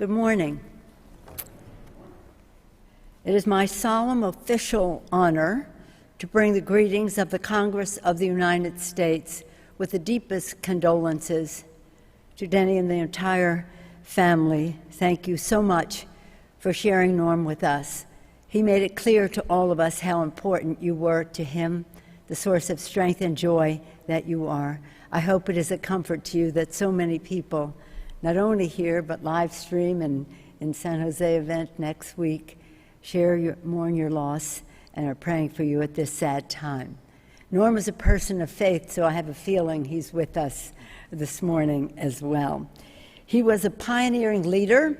Good morning. It is my solemn official honor to bring the greetings of the Congress of the United States with the deepest condolences to Denny and the entire family. Thank you so much for sharing Norm with us. He made it clear to all of us how important you were to him, the source of strength and joy that you are. I hope it is a comfort to you that so many people, not only here but live stream and in San Jose event next week, mourn your loss and are praying for you at this sad time. Norm is a person of faith, so I have a feeling he's with us this morning as well. He was a pioneering leader.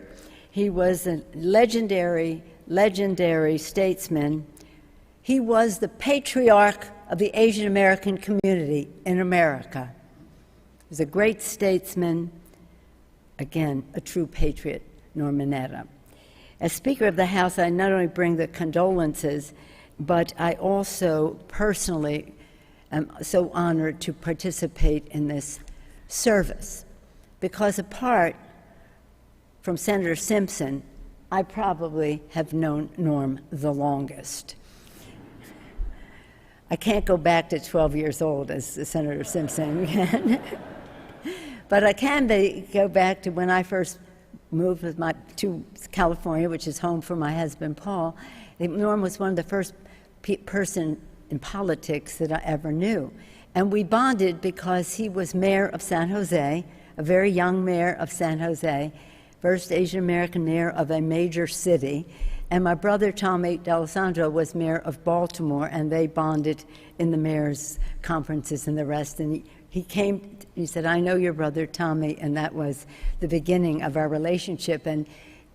He was a legendary statesman. He was the patriarch of the Asian American community in America. He was a great statesman, again, a true patriot, Norm Mineta. As Speaker of the House, I not only bring the condolences, but I also personally am so honored to participate in this service, because apart from Senator Simpson, I probably have known Norm the longest. I can't go back to 12 years old as Senator Simpson can, but I can go back to when I first moved to California, which is home for my husband, Paul. Norm was one of the first person in politics that I ever knew. And we bonded because he was mayor of San Jose, a very young mayor of San Jose, first Asian American mayor of a major city. And my brother, Tommy D'Alessandro, was mayor of Baltimore, and they bonded in the mayor's conferences and the rest. And he came, he said, "I know your brother, Tommy," and that was the beginning of our relationship. And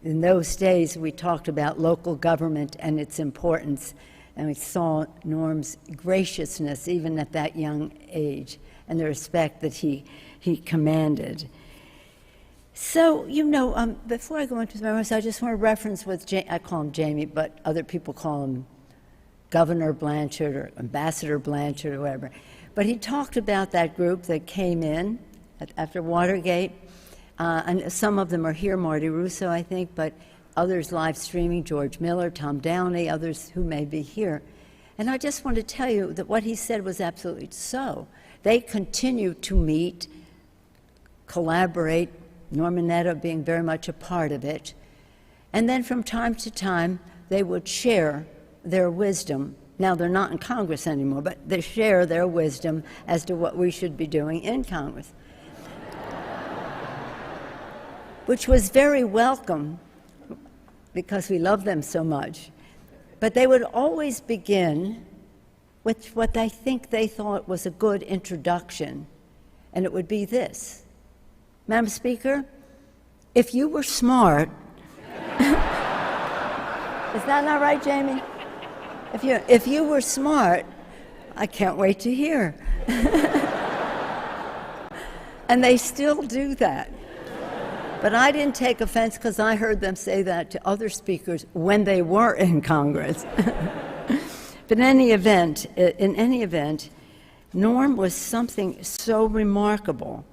in those days, we talked about local government and its importance, and we saw Norm's graciousness, even at that young age, and the respect that he commanded. So, before I go into the memoirs, I just want to reference I call him Jamie, but other people call him Governor Blanchard or Ambassador Blanchard or whatever. But he talked about that group that came in after Watergate, and some of them are here, Marty Russo, I think, but others live streaming, George Miller, Tom Downey, others who may be here. And I just want to tell you that what he said was absolutely so. They continue to meet, collaborate, Norm Mineta being very much a part of it. And then from time to time, they would share their wisdom. Now, they're not in Congress anymore, but they share their wisdom as to what we should be doing in Congress, which was very welcome because we love them so much. But they would always begin with what I think they thought was a good introduction, and it would be this: "Madam Speaker, if you were smart..." Is that not right, Jamie? If you were smart, I can't wait to hear. And they still do that. But I didn't take offense because I heard them say that to other speakers when they were in Congress. But in any event, Norm was something so remarkable,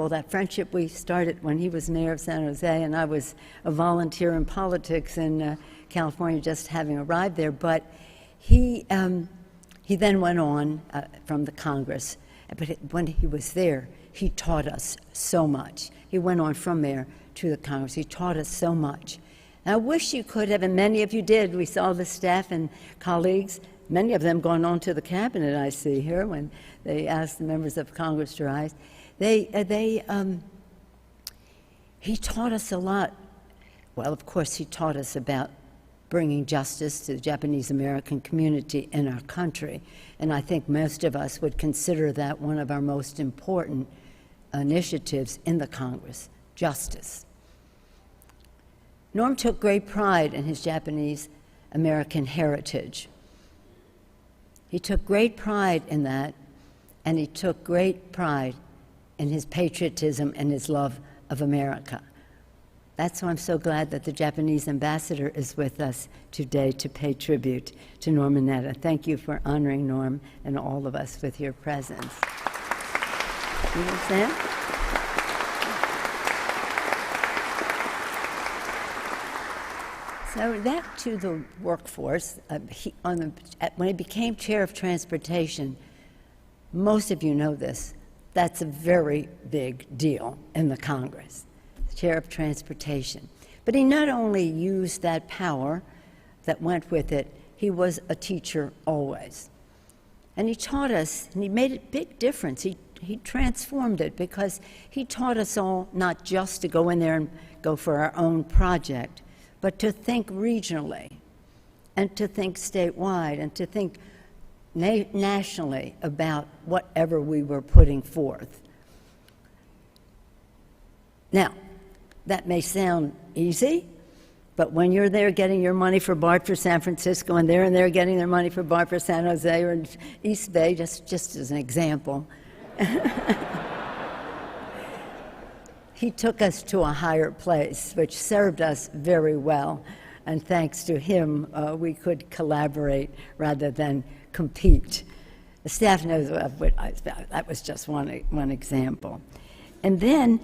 that friendship we started when he was mayor of San Jose and I was a volunteer in politics in California, just having arrived there. But he then went on from the Congress. But when he was there, he taught us so much. He went on from there to the Congress. He taught us so much. And I wish you could have, and many of you did. We saw the staff and colleagues, many of them going on to the cabinet, I see here, when they asked the members of Congress to rise. He taught us a lot. Well, of course, he taught us about bringing justice to the Japanese American community in our country. And I think most of us would consider that one of our most important initiatives in the Congress, justice. Norm took great pride in his Japanese American heritage. He took great pride in that, and he took great pride in his patriotism and his love of America. That's why I'm so glad that the Japanese ambassador is with us today to pay tribute to Norm Mineta. Thank you for honoring Norm and all of us with your presence. You understand? So back to the workforce. When he became chair of transportation, most of you know this, that's a very big deal in the Congress, chair of transportation. But he not only used that power that went with it, he was a teacher always. And he taught us, and he made a big difference. He transformed it because he taught us all not just to go in there and go for our own project, but to think regionally and to think statewide and to think nationally about whatever we were putting forth. Now, that may sound easy, but when you're there getting your money for BART for San Francisco and they're getting their money for BART for San Jose or East Bay, just as an example, he took us to a higher place, which served us very well. And thanks to him, we could collaborate rather than compete. The staff knows that was just one example. And then,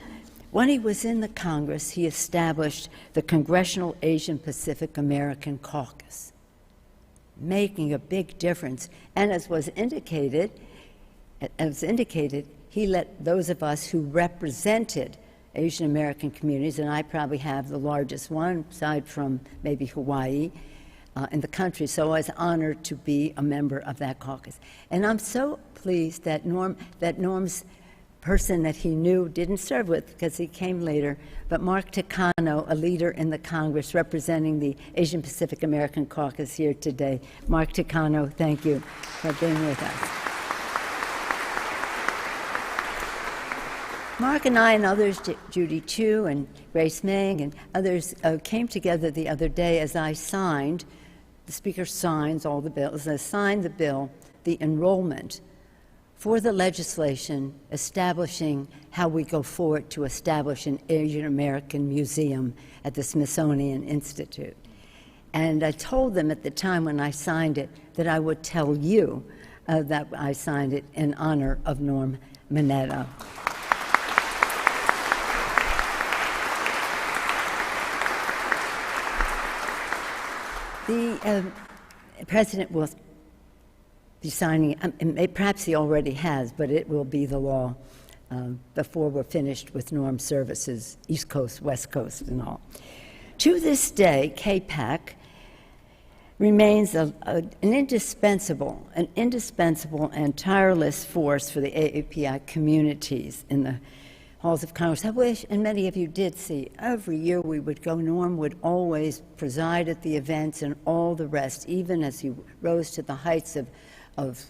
when he was in the Congress, he established the Congressional Asian Pacific American Caucus, making a big difference. And as was indicated, he let those of us who represented Asian American communities, and I probably have the largest one, aside from maybe Hawaii, in the country. So I was honored to be a member of that caucus. And I'm so pleased that Norm's person that he knew didn't serve with, because he came later, but Mark Takano, a leader in the Congress representing the Asian Pacific American Caucus here today. Mark Takano, thank you for being with us. Mark and I and others, Judy Chu and Grace Ming and others, came together the other day as I signed, the Speaker signs all the bills, I signed the bill, the enrollment for the legislation establishing how we go forward to establish an Asian American museum at the Smithsonian Institute. And I told them at the time when I signed it that I would tell you that I signed it in honor of Norm Mineta. The President will be signing, perhaps he already has, but it will be the law before we're finished with Norm's services, East Coast, West Coast, and all. To this day, KPAC remains an indispensable and tireless force for the AAPI communities in the halls of Congress. I wish, and many of you did see, every year we would go, Norm would always preside at the events and all the rest, even as he rose to the heights of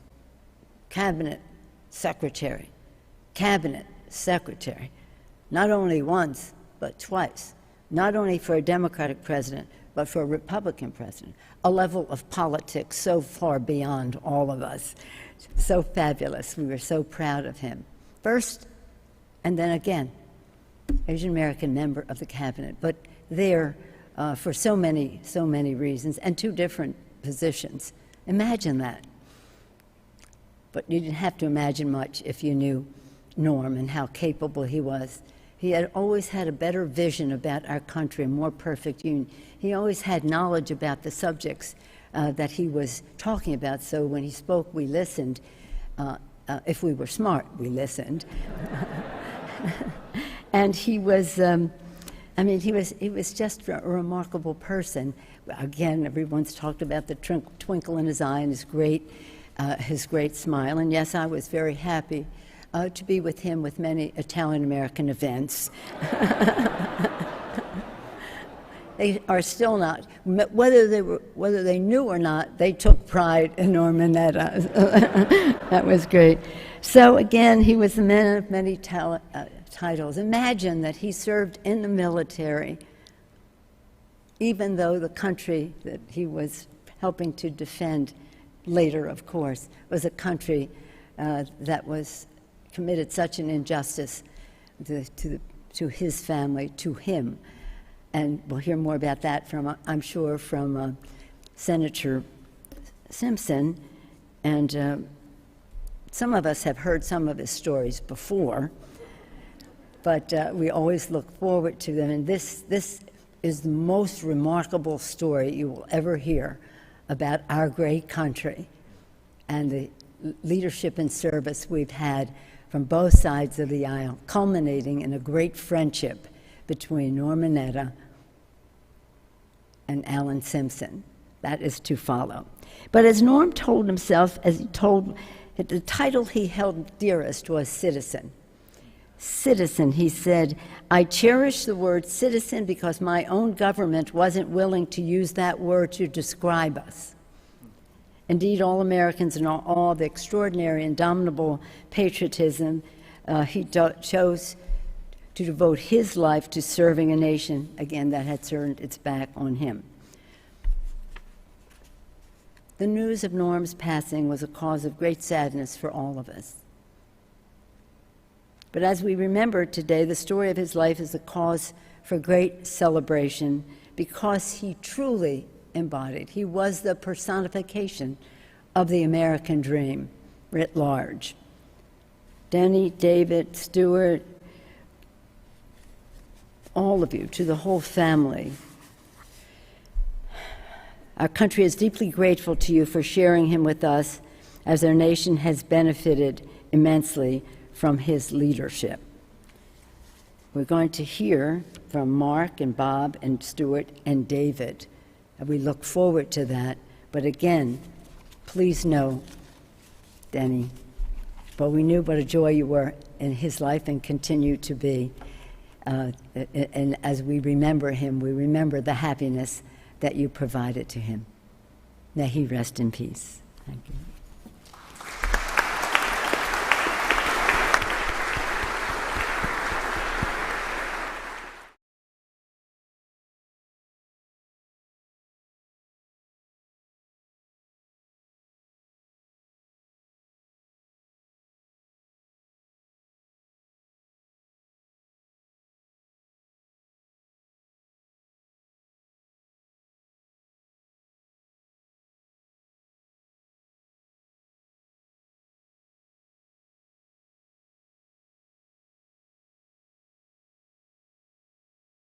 cabinet secretary, not only once, but twice, not only for a Democratic president, but for a Republican president, a level of politics so far beyond all of us, so fabulous. We were so proud of him. First, and then again, Asian American member of the cabinet, but there for so many reasons and two different positions. Imagine that. But you didn't have to imagine much if you knew Norm and how capable he was. He had always had a better vision about our country, a more perfect union. He always had knowledge about the subjects that he was talking about, so when he spoke, we listened. If we were smart, we listened. And he was, he was just a remarkable person. Again, everyone's talked about the twinkle in his eye and his great smile. And yes, I was very happy to be with him with many Italian-American events. They are still not, whether they knew or not, they took pride in Norm Mineta. That was great. So again, he was a man of many titles. Imagine that he served in the military, even though the country that he was helping to defend later, of course, was a country that was committed such an injustice to his family, to him. And we'll hear more about that from, I'm sure, from Senator Simpson. And some of us have heard some of his stories before, but we always look forward to them. And this is the most remarkable story you will ever hear about our great country and the leadership and service we've had from both sides of the aisle, culminating in a great friendship between Norm Mineta and Alan Simpson. That is to follow. But as Norm told himself, the title he held dearest was citizen. Citizen, he said, I cherish the word citizen because my own government wasn't willing to use that word to describe us. Indeed, all Americans and all the extraordinary, indomitable patriotism, he chose to devote his life to serving a nation, again, that had turned its back on him. The news of Norm's passing was a cause of great sadness for all of us. But as we remember today, the story of his life is a cause for great celebration because he truly embodied. He was the personification of the American dream writ large. Denny, David, Stuart, all of you, to the whole family. Our country is deeply grateful to you for sharing him with us, as our nation has benefited immensely from his leadership. We're going to hear from Mark and Bob and Stuart and David. We look forward to that. But again, please know, Denny, but we knew what a joy you were in his life and continue to be. And as we remember him, we remember the happiness that you provided to him. May he rest in peace. Thank you.